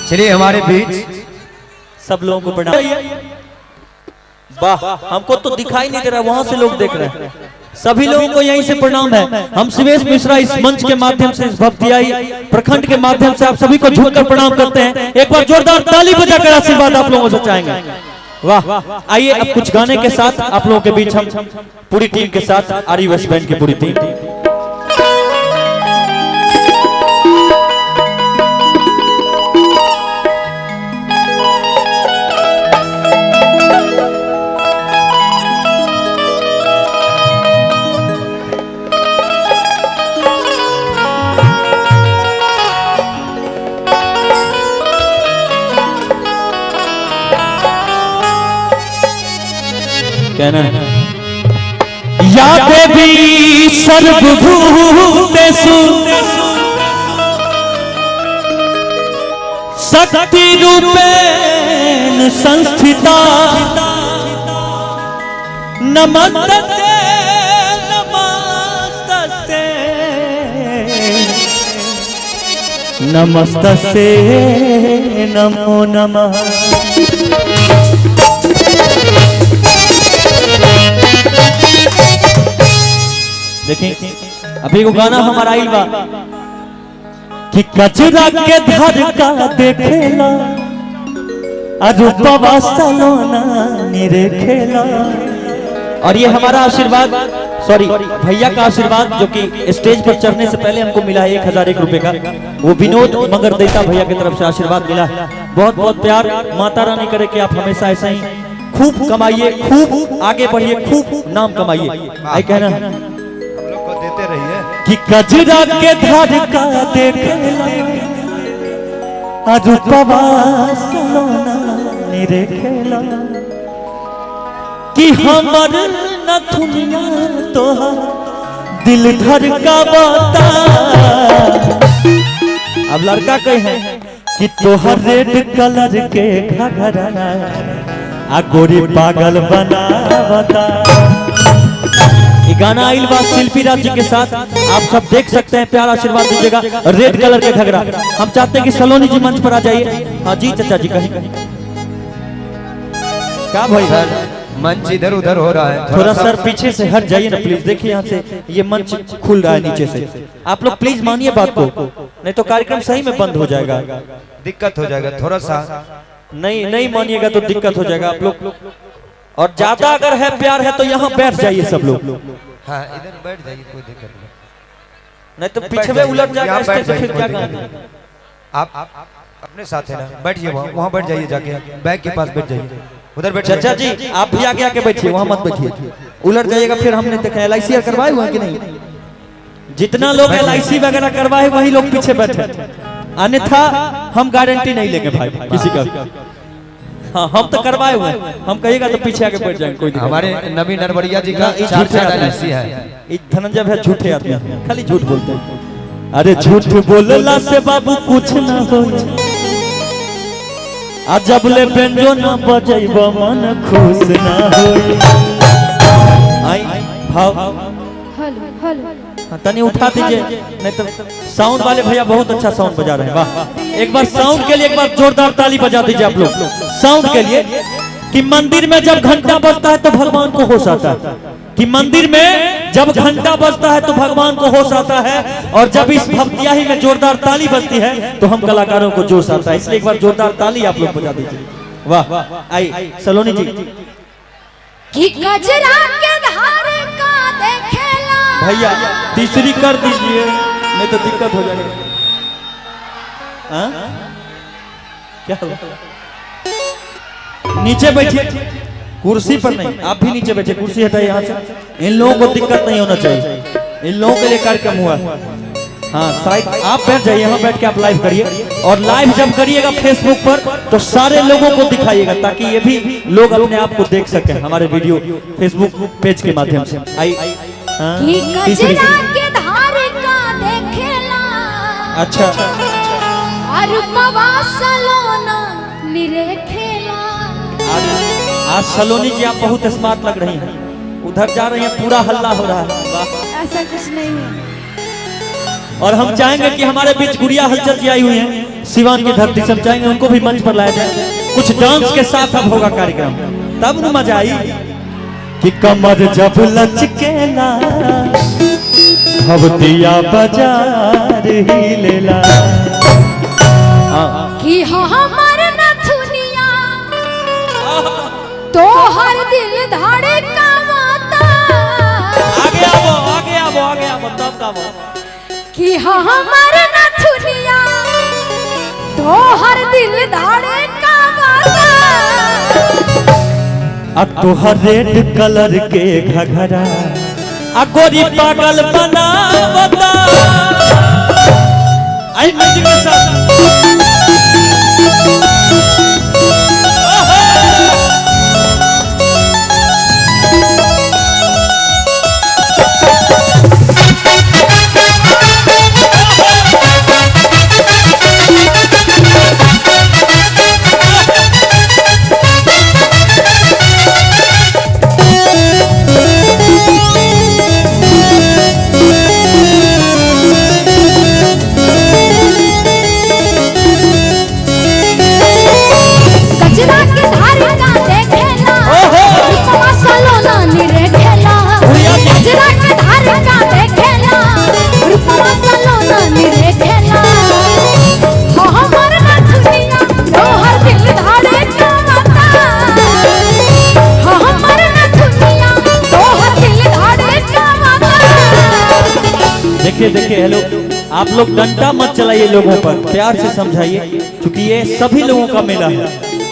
चलिए हमारे बीच सब लोगों को प्रणाम। वाह, हमको तो दिखाई नहीं दे रहा, वहां से लोग देख रहे हैं। सभी लोगों को यहीं से प्रणाम है। हम शिवेश मिश्रा इस मंच के माध्यम से, इस भक्तियाई प्रखंड के माध्यम से आप सभी को झुककर प्रणाम करते हैं। एक बार जोरदार ताली बजाकर आशीर्वाद आप लोगों से चाहेंगे। वाह, आइए अब कुछ गाने के साथ आप लोगों के बीच हम पूरी टीम के साथ, आरी वेस्ट बैंड की पूरी टीम, कहना या देवी सर्वभूतेषु शक्ति रूपेण संस्थिता नमस्ते नमस्ते नमस्ते नमो नमः। देखिए अभी वो गाना हमारा आइल बा कि कचरा के धर का देखेला अरूपवा सलोना निरेखेला। और ये हमारा आशीर्वाद, सॉरी भैया का आशीर्वाद जो कि स्टेज पर चढ़ने से पहले हमको मिला है 1001 रुपए का, वो विनोद मगर देता भैया की तरफ से आशीर्वाद मिला है। बहुत बहुत प्यार। माता रानी करे कि आप हमेशा ऐसा ही खूब कमाइए, खूब आगे बढ़िए, खूब नाम कमाइए। आई कहना देते रहिए कि कजरा के धार का देखेला अरूपवा सलोना निरेखेला कि हमर नथुनिया तोहार दिल धर का बता। अब लड़का कहे हैं कि तोहर रेड कलर के घघरा आ गोरी पागल बना बता। ये गाना आइल बा शिल्पी राज जी के साथ, आप सब देख सकते हैं। प्यार आशीर्वाद दीजिएगा। रेड कलर के घघरा। हम चाहते हैं कि सलोनी जी मंच पर आ जाइए। हाँ जी चाचा जी कहीं क्या भाई सर, मंच इधर उधर हो रहा है, थोड़ा सर पीछे से हट जाइए ना प्लीज। देखिए यहाँ से ये मंच खुल रहा है नीचे से। आप लोग प्लीज मानिए बात को, नहीं तो कार्यक्रम सही में बंद हो जाएगा, दिक्कत हो जाएगा। थोड़ा सा नहीं मानिएगा तो दिक्कत हो जाएगा आप लोग। और ज्यादा अगर है प्यार है तो यहाँ बैठ जाइए सब लोग। हाँ इधर बैठ जाइए, कोई दिक्कत नहीं तो पीछे में उलट जाएगा स्टेज पे, फिर क्या करेंगे। आप अपने साथ है ना, बैठिए वहाँ बैठ जाइए, जाके बैग के पास बैठ जाइए, उधर बैठ। चाचा जी आप भी आगे आके बैठिए, वहाँ मत बैठिए, उलट जाइएगा। फिर हमने देखा LIC करवाए हुए कि नहीं, जितना लोग LIC वगैरह करवाए वही लोग पीछे बैठे, अन्यथा हम गारंटी नहीं लेंगे भाई किसी का। हाँ हम तो करवाए हुए, हम कहिएगा तो पीछे आके बैठ जाएंगे, कोई दिक्कत। हमारे नवीन नरवरिया जी का झूठे आदमी है, धनंजय भैया झूठे आदमी हैं, खाली झूठ बोलते हैं। अरे झूठ बोलला से बाबू कुछ ना हो, आ जब ले बेंजो ना बजैब मन खुश ना होई। आई भाव हेलो हेलो तनी उठा दीजिए, नहीं तो साउंड वाले भैया बहुत अच्छा साउंड बजा रहे हैं। वाह, एक बार साउंड के लिए एक बार जोरदार ताली बजा दीजिए आप लोग साउंड के लिए। कि मंदिर में जब घंटा बजता है तो भगवान को होश आता है, कि मंदिर में जब घंटा बजता है तो भगवान को होश आता है, और जब इस भक्तियाही में जोरदार ताली बजती है तो हम कलाकारों को जोश आता है। इसलिए एक बार जोरदार ताली आप लोग बजा दीजिए। वाह, आई सलोनी जी। कि गजरा के धारे का देखेला भैया तीसरी कर दीजिए, नहीं तो दिक्कत हो जाएगी। हाँ? क्या हुआ? नीचे बैठिए, कुर्सी पर नहीं, आप भी नीचे बैठिए, कुर्सी हटाइए यहाँ से। इन लोगों को दिक्कत नहीं होना चाहिए, इन लोगों के लिए कार्यक्रम हुआ। हाँ शायद आप बैठ जाइए, यहाँ बैठ के आप लाइव करिए, और लाइव जब करिएगा फेसबुक पर तो सारे लोगों को दिखाइएगा, ताकि ये भी लोग अपने आप को देख सकें हमारे वीडियो फेसबुक पेज के माध्यम से। आई कि गजरा के धारे का देखेला अच्छा और पवासलोना निरेखेला। आज सलोनी जी आप बहुत स्मार्ट लग रही हैं, उधर जा रही हैं, पूरा हल्ला हो रहा है। वाह, ऐसा कुछ नहीं है। और हम चाहेंगे कि हमारे बीच गुड़िया हलचल जी आई हुई हैं सिवान की धरती से, हम चाहेंगे उनको भी मंच पर लाया जाए। कुछ डांस के साथ अब होगा कार्यक्रम, तब न मजा आई। कि कमर जब लचकेला भवतिया बाजार ही लेला। कि हमर नथुनिया तो हर दिल धड़कावता। आगे आवो, आगे आवो, आगे आवो, तब गावो। कि हमर नथुनिया तो हर दिल धड़कावता। आ तोहर रेड कलर के घघरा आ गोरी पागल बनावता। आई म्यूजिक के साथ देखिए हेलो, आप लोग डंडा मत चलाइए, लोगों पर प्यार से समझाइए, क्योंकि ये सभी लोगों का मेला है।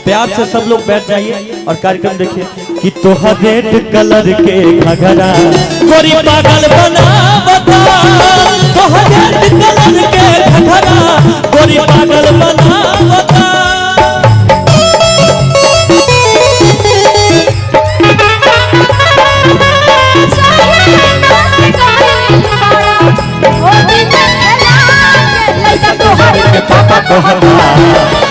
प्यार से सब लोग बैठ जाइए और कार्यक्रम देखिए। कि तोहर रेड कलर के घघरा गोरी पागल बनावता। तोहर रेड कलर के घघरा गोरी पागल बनावता।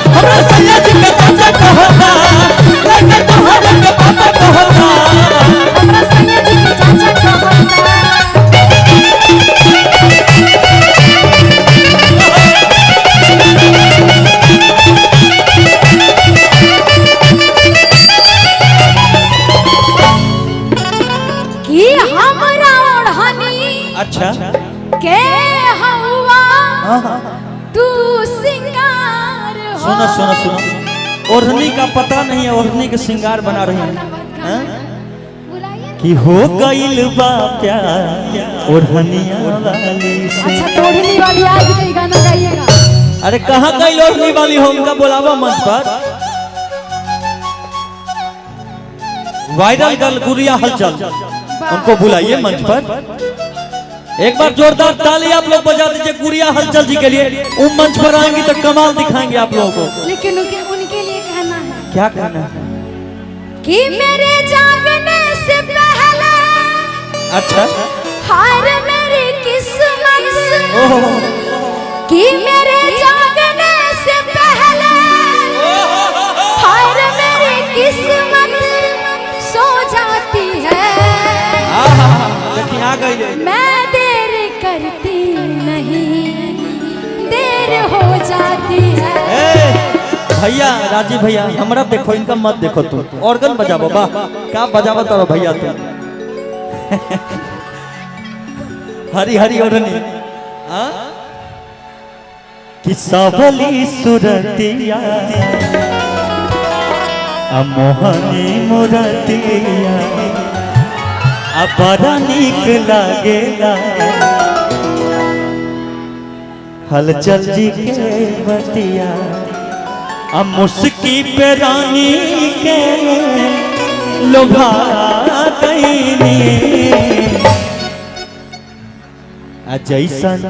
हमरा सैया जी के चाचा कहता, लड़का तोहरे के पापा कहता। हमरा सैया जी के चाचा कहता। कि हमरा ओढ़नी अच्छा के हवा तू सिंगार हो। सुनो सुनो सुनो, ओढ़नी का पता नहीं है, ओढ़नी के श्रृंगार बना रही है। कि हो गइल बा प्यार ओढ़निया वाली से। अच्छा तो ओढ़नी वाली आज भी गाना गाइएगा। अरे कहाँ गइल ओढ़नी वाली हो, उनका बुलावा मंच पर। वायरल गर्ल गुड़िया हलचल, उनको बुलाइए मंच पर। एक बार जोरदार ताली आप लोग बजा दीजिए गुड़िया हलचल जी के लिए। वो मंच पर आएंगी तो कमाल दिखाएंगे आप लोगों को। लेकिन उनके लिए कहना है, क्या कहना है? कि मेरे जागने से पहले अच्छा हार मेरी किस्मत से। ओहो कि मेरे जागने से पहले भैया राजीव भैया हमरा देखो, इनका मत देखो तुम। ऑर्गन बजाबो बा का बजाबो तारो भैया तुम। हरी हरी ओढ़नी कि सबली सुरतिया मोहनी मुरतिया बड़ा नीक लागेला हलचल जी के बतिया मुस्की पे रानी के लोभा कैनी जैसन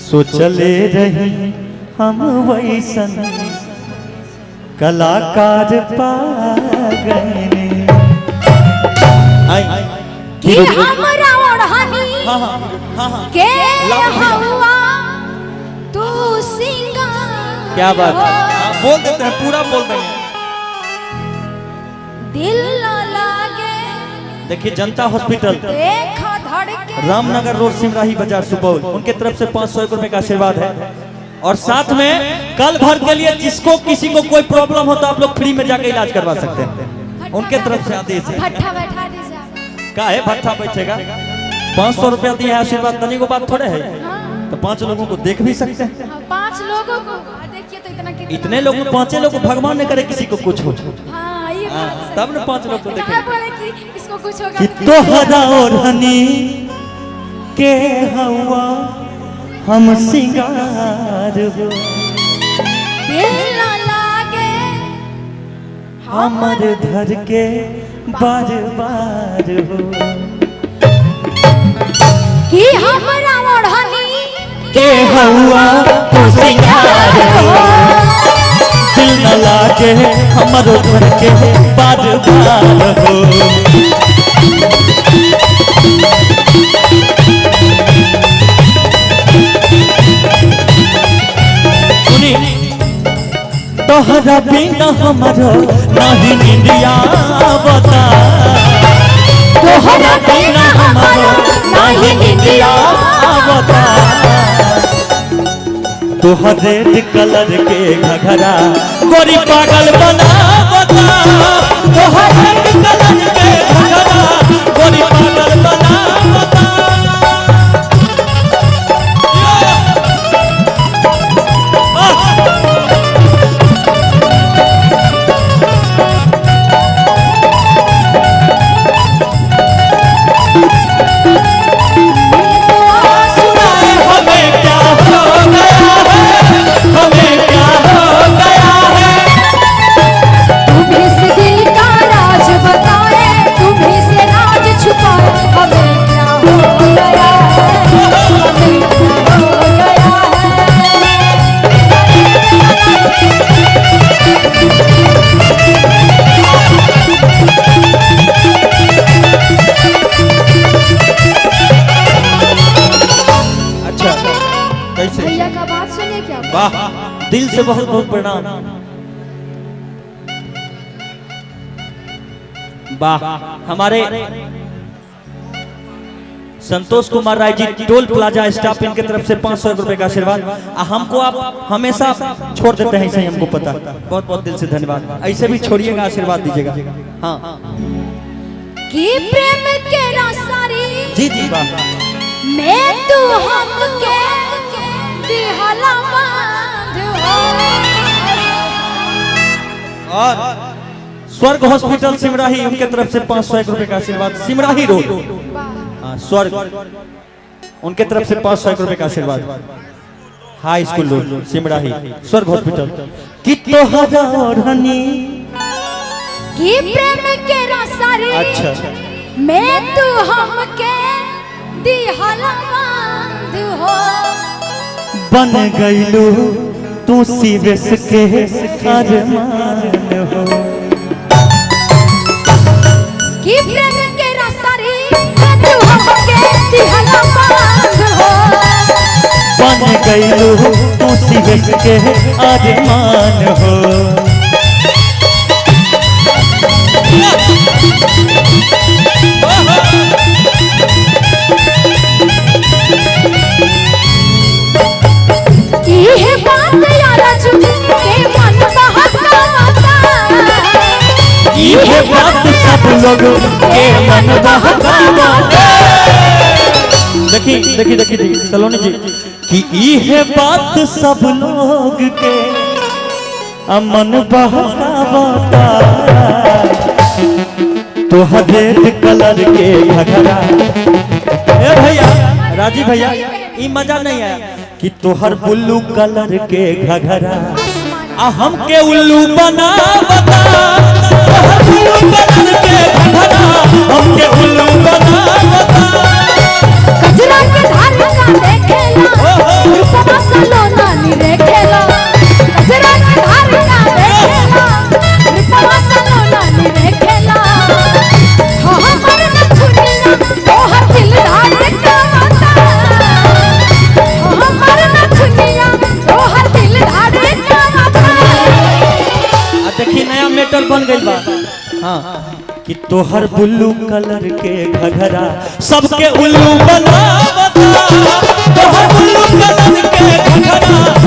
सोचले रही हम वैसन कलाकार पा गए कि हमरा ओढ़नी के हवा तू सिंगार। क्या बात है, बोल देते हैं, पूरा बोल देंगे। दिल न लागे देखिए जनता हॉस्पिटल देखा धड़के रामनगर रोड सिमराही बाजार सुपौल, उनके तरफ से 500 रुपए का आशीर्वाद है। और साथ में कल भर के लिए जिसको किसी को कोई प्रॉब्लम हो तो आप लोग फ्री में जाके इलाज करवा सकते हैं, उनके तरफ से आदेश है। भट्ठा बैठा दीजिए आप। का है भट्ठा बैठेगा, 500 रुपया दिया है आशीर्वाद, तनी को बात थोड़े है। तो 5 लोगों को देख भी सकते हैं। 5 लोगों को देखिए तो इतना कितना, इतने लोग 5 लोग भगवान ने करे किसी को कुछ हो। हाँ ये बात सही। तब न 5 लोग को देखे। कहाँ बोले कि इसको कुछ होगा कि तोहरा ओढ़नी के हवा हम सिंगार हो, दिल न लागे हमर धर के बार बार हो कि हमरा ओढ़नी के हवा तू सिंगार हो, दिल न लागे हमर धर के बार बार हो। तोहरा बिना हमारो नहीं निंदिया बता, तोहरा बिना हमारो नहीं निंदिया बता। तोहर रेड कलर के घघरा गोरी पागल बना बता, तोहर रेड कलर के घघरा गोरी पागल बना बता। भैया का बात सुनिए क्या? वाह, दिल से बहुत बहुत प्रणाम। वाह, हमारे Santosh Kumar Rai ji toll plaza staff, इनके तरफ से 500 रुपए का आशीर्वाद। हमको आप हमेशा छोड़ देते हैं, ऐसे ही हमको पता। बहुत बहुत दिल से धन्यवाद, ऐसे भी छोड़िएगा, आशीर्वाद दीजिएगा। हाँ कि प्रेम के रासारी जी जी वाह, मैं तू हमके दिहला बांध हो। और स्वर्ग हॉस्पिटल सिमराही, उनके तरफ से 501 रुपए का आशीर्वाद। सिमराही रोड स्वर्ग, उनके तरफ से 501 रुपए का आशीर्वाद। हाई स्कूल रोड सिमराही, स्वर्ग हॉस्पिटल। कि तोहरा ओढ़नी कि प्रेम के रासारी अच्छा मैं तू हमके दिहला बांध हो। बन गईलू तू सीवेस के अरमान हो। कि प्रेम के रासारी मैं तू हमके दिहला बांध हो। बन गईलू तू सीवेस के अरमान हो। ये बात यारा चुके मन बहा ये बात सब लोग के मन बहकावा। देखी देखी देखी देखी सलोनी जी कि ये बात सब लोग के मन बहकावा। तो रेड कलर के घघरा ए भैया राजी भैया ई मजा नहीं आया कि तोहर ब्लू कलर के घघरा आ हमके उल्लू बना बता। तोहर ब्लू कलर के घघरा हमके उल्लू बना बता। कजरा के धार का देखेला रूपवा सलोना नी देखेला। कजरा के धार का देखेला रूपवा सलोना नी देखेला। हो हमर नथुनिया तोहर दिल धार का बता। हो हमर नथुनिया तोहर दिल धार का बता। आ देखी नया मेटर बन गइल बा हां कि तोहर ब्लू कलर के घघरा सबके उल्लू बना बता। तोहर ब्लू कलर के घघरा